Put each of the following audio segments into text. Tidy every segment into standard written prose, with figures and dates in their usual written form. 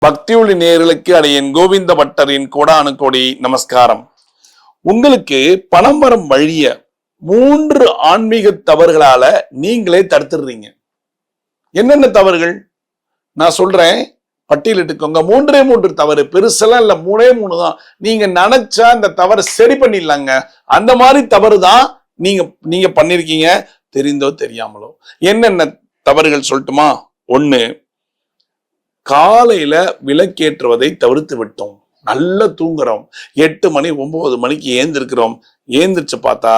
பக்தியுள்ளி நேயர்களுக்கு அடியேன் கோவிந்த பட்டரின் கோடானு கோடி நமஸ்காரம். உங்களுக்கு பணம் வரும் வழிய 3 ஆன்மீக தவறுகளால நீங்களே தடுத்துடுறீங்க. என்னென்ன தவறுகள் நான் சொல்றேன், பட்டியலிட்டுக்கோங்க. 3 தவறு, பெருசெல்லாம் இல்ல, 3 தான். நீங்க நினைச்சா இந்த தவறு சரி பண்ணிடலாங்க. அந்த மாதிரி தவறு தான் நீங்க பண்ணிருக்கீங்க, தெரிந்தோ தெரியாமலோ. என்னென்ன தவறுகள் சொல்லட்டுமா? 1, காலையில விளக்கேற்றுவதை தவிர்த்து விட்டோம். நல்லா தூங்குறோம், 8 மணி 9 மணிக்கு ஏந்திருக்கிறோம். ஏந்திரிச்சு பார்த்தா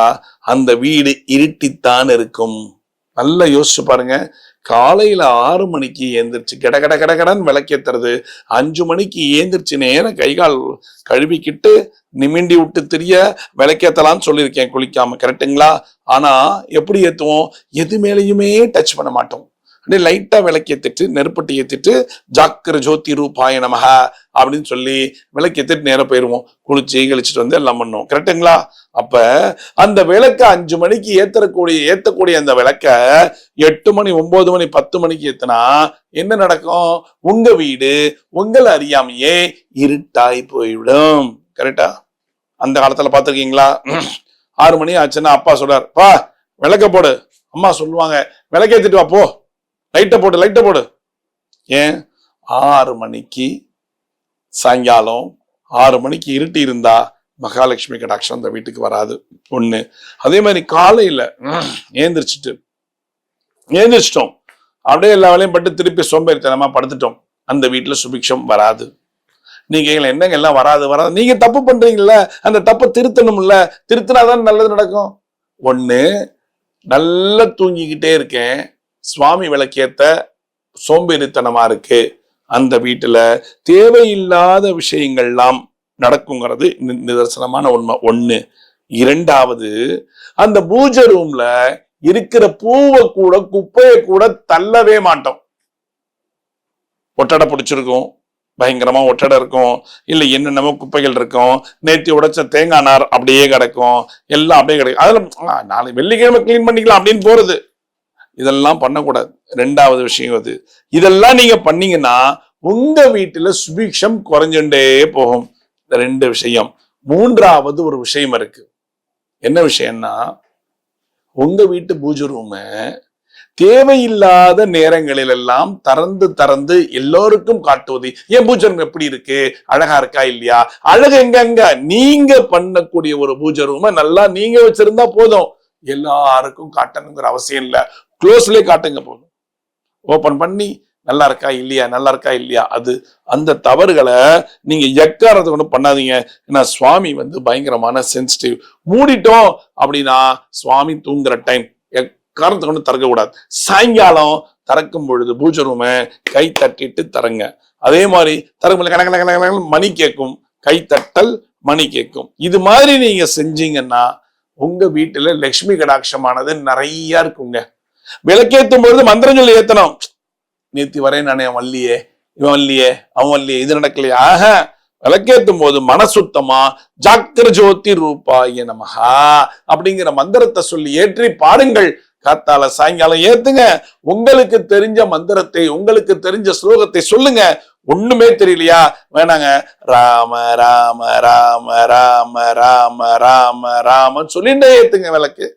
அந்த வீடு இருட்டித்தான் இருக்கும். நல்லா யோசிச்சு பாருங்க. காலையில 6 மணிக்கு ஏந்திரிச்சு கடகடன்னு விளக்கேத்துறது, 5 மணிக்கு ஏந்திரிச்சு நேரம் கைகால் கழுவிக்கிட்டு நிமிண்டி விட்டு தெரிய விளக்கேத்தலாம்னு சொல்லியிருக்கேன் குளிக்காம, கரெக்டுங்களா? ஆனா எப்படி ஏத்துவோம்? எது மேலேயுமே டச் பண்ண மாட்டோம். லைட்டா விளக்கேத்திட்டு நெருப்பட்டி ஏத்திட்டு ஜாக்கிர ஜோதி ரூபாய நமஹ அப்படின்னு சொல்லி விளக்கேத்திட்டு நேரம் போயிருவோம். குளிச்சு கழிச்சுட்டு வந்து எல்லாம் பண்ணுவோம், கரெக்டுங்களா? அப்ப அந்த விளக்க 5 மணிக்கு ஏத்தக்கூடிய அந்த விளக்க 8 மணி 9 மணி 10 மணிக்கு ஏத்தினா என்ன நடக்கும்? உங்க வீடு உங்களை அறியாமையே இருட்டாய் போய்விடும். கரெக்டா? அந்த காலத்துல பாத்துருக்கீங்களா? 6 மணி ஆச்சுன்னா அப்பா சொல்றார், பா விளக்க போடு. அம்மா சொல்லுவாங்க, விளக்கேத்திட்டு வா போ, லைட்டை போடு. ஏன்? 6 மணிக்கு சாயங்காலம் 6 மணிக்கு இருட்டி இருந்தா மகாலட்சுமி கடாட்சம் அந்த வீட்டுக்கு வராது. 1. அதே மாதிரி காலையில ஏந்திரிச்சிட்டோம், அப்படியே எல்லா வேலையும் பட்டு திருப்பி சோம்பேறித்தனமா படுத்துட்டோம், அந்த வீட்டுல சுபிக்ஷம் வராது. நீங்க என்னங்க எல்லாம் வராது, நீங்க தப்பு பண்றீங்கல்ல, அந்த தப்பை திருத்தணும்ல, திருத்தினாதான் நல்லது நடக்கும். 1, நல்லா தூங்கிக்கிட்டே இருக்கேன், சுவாமி விளக்கேத்த சோம்பேறித்தனமா இருக்கு, அந்த வீட்டுல தேவையில்லாத விஷயங்கள்லாம் நடக்குங்கிறது நிதர்சனமான உண்மை. 1. 2வது, அந்த பூஜை ரூம்ல இருக்கிற பூவை கூட குப்பையை கூட தள்ளவே மாட்டோம். ஒட்டடை பிடிச்சிருக்கும், பயங்கரமா ஒட்டடை இருக்கும், இல்ல என்னென்னமோ குப்பைகள் இருக்கும், நேற்று உடைச்ச தேங்காய் நார் அப்படியே கிடக்கும், எல்லாம் அப்படியே கிடைக்கும். அதுல நாளைக்கு வெள்ளிக்கிழமை கிளீன் பண்ணிக்கலாம் அப்படின்னு போறது, இதெல்லாம் பண்ணக்கூடாது. 2வது விஷயம் அது. இதெல்லாம் நீங்க பண்ணீங்கன்னா உங்க வீட்டுல சுபிக்ஷம் குறைஞ்சுட்டே போகும். இந்த 2 விஷயம். 3வது ஒரு விஷயம் இருக்கு. என்ன விஷயம்னா, உங்க வீட்டு பூஜை ரூம தேவையில்லாத நேரங்களில் எல்லாம் திறந்து எல்லோருக்கும் காட்டுவது. ஏன் பூஜை ரூம் எப்படி இருக்கு, அழகா இருக்கா இல்லையா? அழகு எங்க? நீங்க பண்ணக்கூடிய ஒரு பூஜை ரூம நல்லா நீங்க வச்சிருந்தா போதும், எல்லாருக்கும் காட்டணுங்கிற அவசியம் இல்ல. க்ளோஸ்லயே காட்டுங்க போதும். ஓபன் பண்ணி நல்லா இருக்கா இல்லையா, அது அந்த தவறுகளை நீங்க எக்காரத்தை கொண்டு பண்ணாதீங்க. ஏன்னா சுவாமி பயங்கரமான சென்சிட்டிவ். மூடிட்டோம் அப்படின்னா சுவாமி தூங்குற டைம், எக்காரத்தை கொண்டு திறக்க கூடாது. சாயங்காலம் திறக்கும் பொழுது பூஜை ரூம கை தட்டிட்டு தரங்க. அதே மாதிரி திறக்கும் மணி கேட்கும், கை தட்டல் மணி கேட்கும். இது மாதிரி நீங்க செஞ்சீங்கன்னா உங்க வீட்டுல லட்சுமி கடாட்சமானது நிறைய இருக்குங்க. விளக்கேற்றும் பொழுது மந்திரம் சொல்லி ஏத்தணும். நேத்தி வரேன் நானே, வள்ளியே, இவன் வள்ளியே, அவன் வள்ளியே, இது நடக்கலையா? விளக்கேற்றும் போது மனசுத்தமா ஜாக்கிர ஜோதி ரூபாய நமஹா அப்படிங்கிற மந்திரத்தை சொல்லி ஏற்றி பாடுங்கள். காத்தால சாயங்காலம் ஏத்துங்க. உங்களுக்கு தெரிஞ்ச மந்திரத்தை, உங்களுக்கு தெரிஞ்ச ஸ்லோகத்தை சொல்லுங்க. ஒண்ணுமே தெரியலையா? வேணாங்க, ராம ராம ராம ராம ராம ராம ராம சொல்லிட்டே ஏத்துங்க விளக்கு.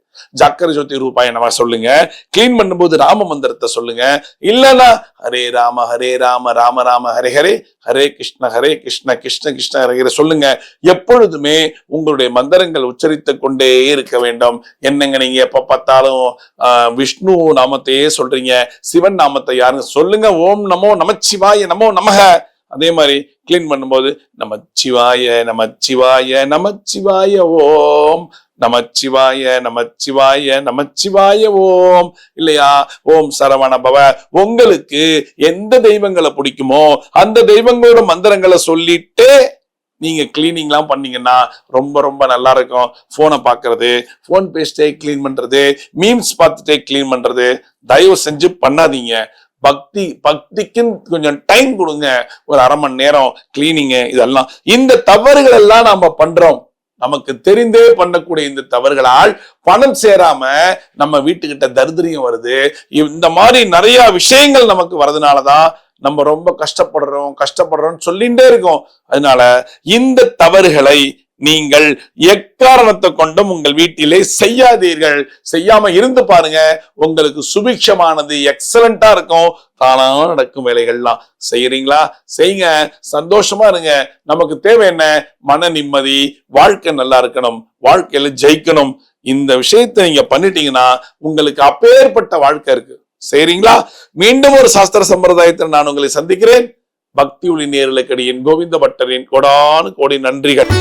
ஜாக்கிர ஜோதி ரூபாய நமஹ சொல்லுங்க. கிளீன் பண்ணும்போது ராம மந்திரத்தை சொல்லுங்க. இல்லைன்னா ஹரே ராம ராம ராம ஹரே ஹரே, ஹரே கிருஷ்ண கிருஷ்ண கிருஷ்ண ஹரே ஹரே சொல்லுங்க. எப்பொழுதுமே உங்களுடைய மந்திரங்கள் உச்சரித்து கொண்டே இருக்க வேண்டும். என்னங்க நீங்க எப்ப பார்த்தாலும் விஷ்ணு நாமத்தையே சொல்றீங்க, சிவன் நாமத்தை யாருங்க சொல்லுங்க. ஓம் நமோ நமச்சிவாய நமோ நமக. அதே மாதிரி கிளீன் பண்ணும்போது நமச்சிவாய நமச்சிவாய நமச்சிவாய ஓம், நமச்சிவாய நமச்சிவாய நமச்சிவாய ஓம், இல்லையா ஓம் சரவண பவ. உங்களுக்கு எந்த தெய்வங்களை பிடிக்குமோ அந்த தெய்வங்களோட மந்திரங்களை சொல்லிட்டு நீங்க கிளீனிங் எல்லாம் பண்ணீங்கன்னா ரொம்ப ரொம்ப நல்லா இருக்கும். போனை பாக்குறது, போன் பேசிட்டே கிளீன் பண்றது, மீம்ஸ் பார்த்துட்டே கிளீன் பண்றது தயவு செஞ்சு பண்ணாதீங்க. பக்திக்குன்னு கொஞ்சம் டைம் கொடுங்க. ஒரு அரை மணி நேரம் கிளீனிங். இதெல்லாம் இந்த தவறுகள் எல்லாம் நாம பண்றோம். நமக்கு தெரிந்தே பண்ணக்கூடிய இந்த தவறுகளால் பணம் சேராம நம்ம வீட்டுக்கிட்ட தரித்திரியம் வருது. இந்த மாதிரி நிறைய விஷயங்கள் நமக்கு வரதுனாலதான் நம்ம ரொம்ப கஷ்டப்படுறோம்னு சொல்லிட்டே இருக்கோம். அதனால இந்த தவறுகளை நீங்கள் எக்காரணத்தை கொண்டும் உங்கள் வீட்டிலே செய்யாதீர்கள். செய்யாம இருந்து பாருங்க, உங்களுக்கு சுபிக்ஷமானது எக்ஸலண்டா இருக்கும். தானா நடக்கும் வேலைகள்லாம் செய்யறீங்களா? செய்யுங்க, சந்தோஷமா இருங்க. நமக்கு தேவை என்ன? மன நிம்மதி, வாழ்க்கை நல்லா இருக்கணும், வாழ்க்கையில ஜெயிக்கணும். இந்த விஷயத்தை நீங்க பண்ணிட்டீங்கன்னா உங்களுக்கு அப்பேற்பட்ட வாழ்க்கை இருக்கு. செய்றீங்களா? மீண்டும் ஒரு சாஸ்திர சம்பிரதாயத்தில் நான் உங்களை சந்திக்கிறேன். பக்தி ஒளி நேயர்களுக்கு என் கோவிந்த பட்டரின் கோடானு கோடி நன்றிகள்.